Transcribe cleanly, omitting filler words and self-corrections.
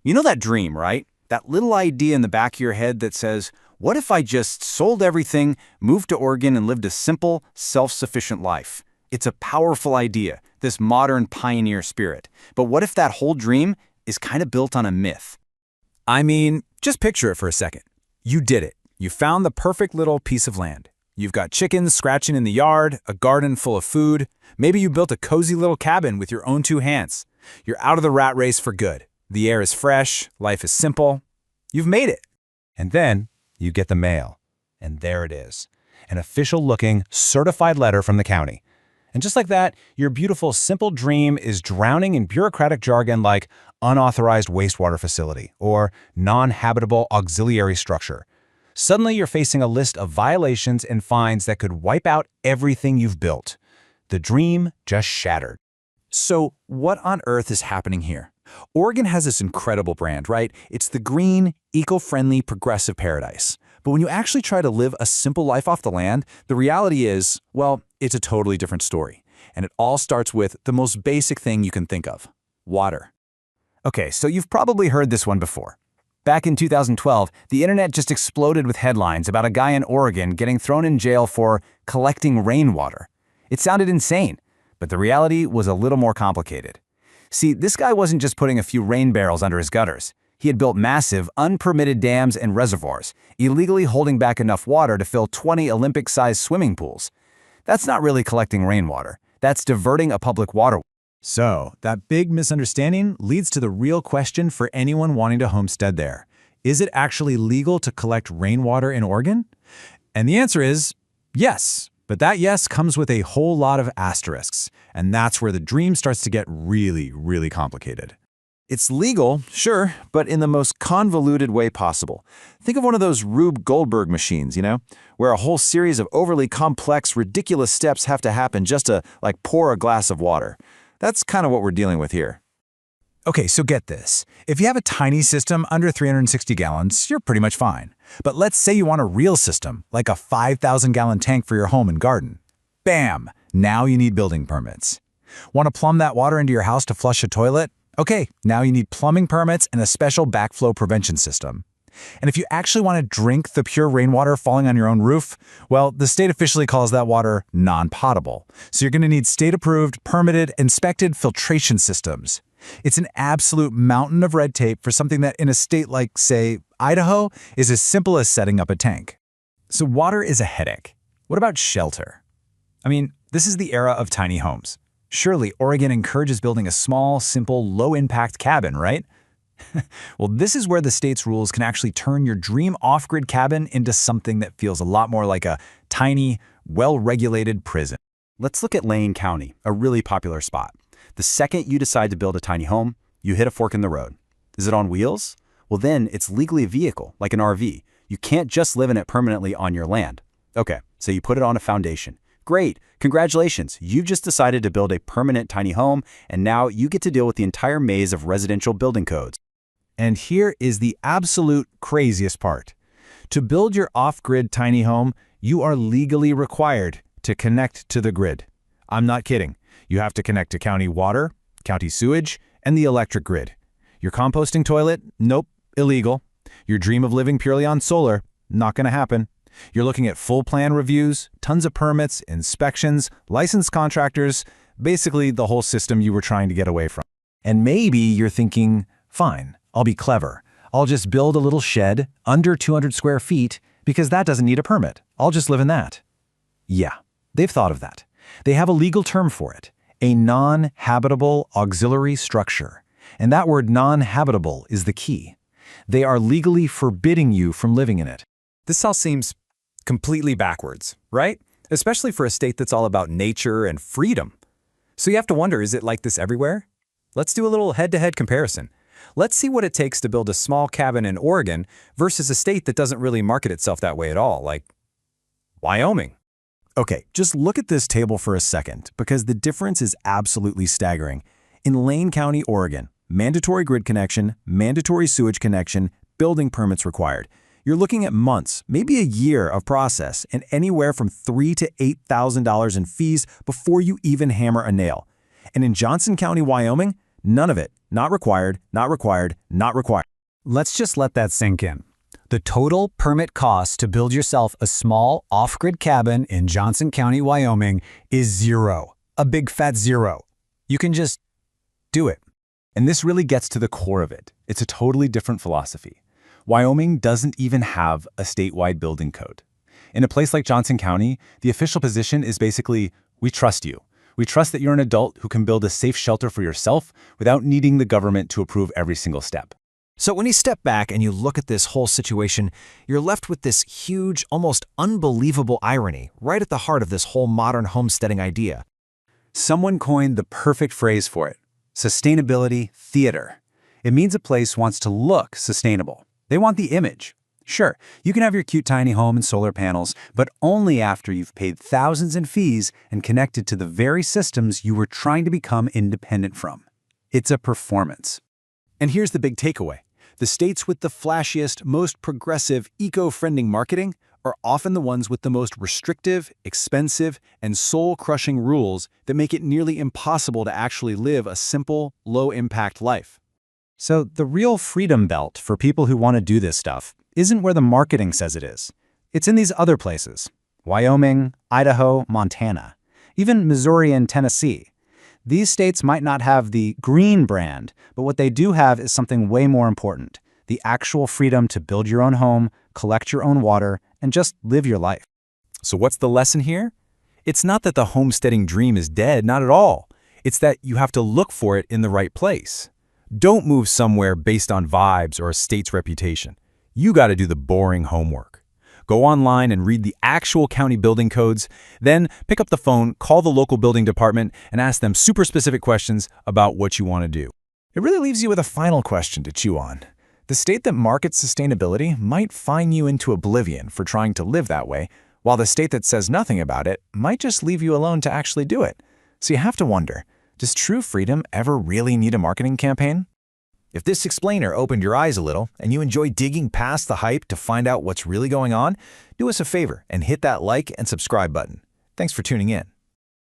You know that dream, right? That little idea in the back of your head that says, what if I just sold everything, moved to Oregon, and lived a simple, self-sufficient life? It's a powerful idea, this modern pioneer spirit. But what if that whole dream is kind of built on a myth? I mean, just picture it for a second. You did it. You found the perfect little piece of land. You've got chickens scratching in the yard, a garden full of food. Maybe you built a cozy little cabin with your own two hands. You're out of the rat race for good. The air is fresh, life is simple. You've made it. And then you get the mail. And there it is. An official-looking, certified letter from the county. And just like that, your beautiful, simple dream is drowning in bureaucratic jargon like unauthorized wastewater facility or non-habitable auxiliary structure. Suddenly, you're facing a list of violations and fines that could wipe out everything you've built. The dream just shattered. So what on earth is happening here? Oregon has this incredible brand, right? It's the green, eco-friendly, progressive paradise. But when you actually try to live a simple life off the land, the reality is, well, it's a totally different story. And it all starts with the most basic thing you can think of: water. Okay, so you've probably heard this one before. Back in 2012, the internet just exploded with headlines about a guy in Oregon getting thrown in jail for collecting rainwater. It sounded insane, but the reality was a little more complicated. See, this guy wasn't just putting a few rain barrels under his gutters. He had built massive, unpermitted dams and reservoirs, illegally holding back enough water to fill 20 Olympic-sized swimming pools. That's not really collecting rainwater. That's diverting a public waterway. So, that big misunderstanding leads to the real question for anyone wanting to homestead there. Is it actually legal to collect rainwater in Oregon? And the answer is yes. But that yes comes with a whole lot of asterisks. And that's where the dream starts to get really, really complicated. It's legal, sure, but in the most convoluted way possible. Think of one of those Rube Goldberg machines, where a whole series of overly complex, ridiculous steps have to happen just to, pour a glass of water. That's kind of what we're dealing with here. Okay, so get this. If you have a tiny system under 360 gallons, you're pretty much fine. But let's say you want a real system, like a 5,000-gallon tank for your home and garden. Bam! Now you need building permits. Want to plumb that water into your house to flush a toilet? Okay, now you need plumbing permits and a special backflow prevention system. And if you actually want to drink the pure rainwater falling on your own roof, well, the state officially calls that water non-potable. So you're going to need state-approved, permitted, inspected filtration systems. It's an absolute mountain of red tape for something that in a state like, say, Idaho, is as simple as setting up a tank. So water is a headache. What about shelter? I mean, this is the era of tiny homes. Surely Oregon encourages building a small, simple, low-impact cabin, right? Well, this is where the state's rules can actually turn your dream off-grid cabin into something that feels a lot more like a tiny, well-regulated prison. Let's look at Lane County, a really popular spot. The second you decide to build a tiny home, you hit a fork in the road. Is it on wheels? Well, then it's legally a vehicle, like an RV. You can't just live in it permanently on your land. Okay, so you put it on a foundation. Great, congratulations, you've just decided to build a permanent tiny home, and now you get to deal with the entire maze of residential building codes. And here is the absolute craziest part. To build your off-grid tiny home, you are legally required to connect to the grid. I'm not kidding. You have to connect to county water, county sewage, and the electric grid. Your composting toilet? Nope, illegal. Your dream of living purely on solar? Not going to happen. You're looking at full plan reviews, tons of permits, inspections, licensed contractors, basically the whole system you were trying to get away from. And maybe you're thinking, fine, I'll be clever. I'll just build a little shed under 200 square feet because that doesn't need a permit. I'll just live in that. Yeah, they've thought of that. They have a legal term for it, a non-habitable auxiliary structure. And that word non-habitable is the key. They are legally forbidding you from living in it. This all seems completely backwards, right? Especially for a state that's all about nature and freedom. So you have to wonder, is it like this everywhere? Let's do a little head-to-head comparison. Let's see what it takes to build a small cabin in Oregon versus a state that doesn't really market itself that way at all, like Wyoming. Okay, just look at this table for a second, because the difference is absolutely staggering. In Lane County, Oregon, mandatory grid connection, mandatory sewage connection, building permits required. You're looking at months, maybe a year of process, and anywhere from $3,000 to $8,000 in fees before you even hammer a nail. And in Johnson County, Wyoming, None of it. Not required, not required, not required. Let's just let that sink in. The total permit cost to build yourself a small off-grid cabin in Johnson County, Wyoming is zero. A big fat zero. You can just do it. And this really gets to the core of it. It's a totally different philosophy. Wyoming doesn't even have a statewide building code. In a place like Johnson County, the official position is basically, we trust you. We trust that you're an adult who can build a safe shelter for yourself without needing the government to approve every single step. So when you step back and you look at this whole situation, you're left with this huge, almost unbelievable irony right at the heart of this whole modern homesteading idea. Someone coined the perfect phrase for it: sustainability theater. It means a place wants to look sustainable. They want the image. Sure, you can have your cute tiny home and solar panels, but only after you've paid thousands in fees and connected to the very systems you were trying to become independent from. It's a performance. And here's the big takeaway. The states with the flashiest, most progressive, eco-friendly marketing are often the ones with the most restrictive, expensive, and soul-crushing rules that make it nearly impossible to actually live a simple, low-impact life. So the real freedom belt for people who want to do this stuff isn't where the marketing says it is. It's in these other places: Wyoming, Idaho, Montana, even Missouri and Tennessee. These states might not have the green brand, but what they do have is something way more important: the actual freedom to build your own home, collect your own water, and just live your life. So what's the lesson here? It's not that the homesteading dream is dead, not at all. It's that you have to look for it in the right place. Don't move somewhere based on vibes or a state's reputation. You got to do the boring homework. Go online and read the actual county building codes, then pick up the phone, call the local building department, and ask them super specific questions about what you want to do. It really leaves you with a final question to chew on. The state that markets sustainability might fine you into oblivion for trying to live that way, while the state that says nothing about it might just leave you alone to actually do it. So you have to wonder, does true freedom ever really need a marketing campaign? If this explainer opened your eyes a little and you enjoy digging past the hype to find out what's really going on, do us a favor and hit that like and subscribe button. Thanks for tuning in.